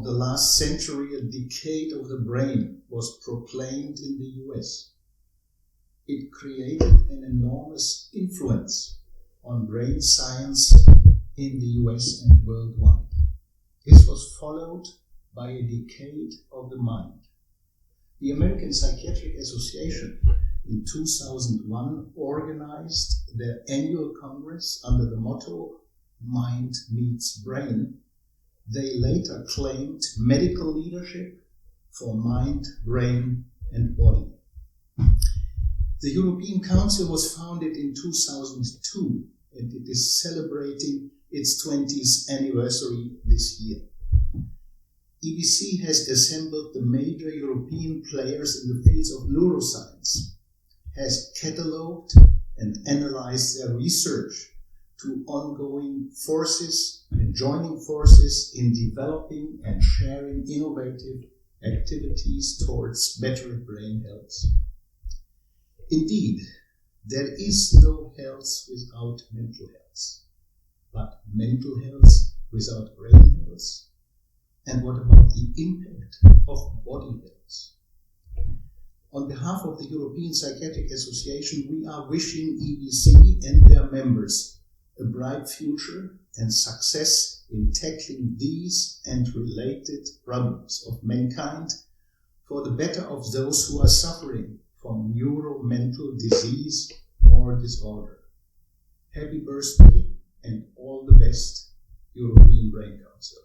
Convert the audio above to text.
of the last century, a decade of the brain was proclaimed in the US. It created an enormous influence on brain science in the US and worldwide. This was followed by a decade of the mind. The American Psychiatric Association in 2001 organized their annual congress under the motto, Mind Meets Brain. They later claimed medical leadership for mind, brain, and body. The European Council was founded in 2002, and it is celebrating its 20th anniversary this year. EBC has assembled the major European players in the fields of neuroscience, has catalogued and analyzed their research to ongoing forces and joining forces in developing and sharing innovative activities towards better brain health. Indeed, there is no health without mental health, but mental health without brain health. And what about the impact of body health? On behalf of the European Psychiatric Association, we are wishing EBC and their members a bright future and success in tackling these and related problems of mankind for the better of those who are suffering from neuromental disease or disorder. Happy birthday and all the best, European Brain Council.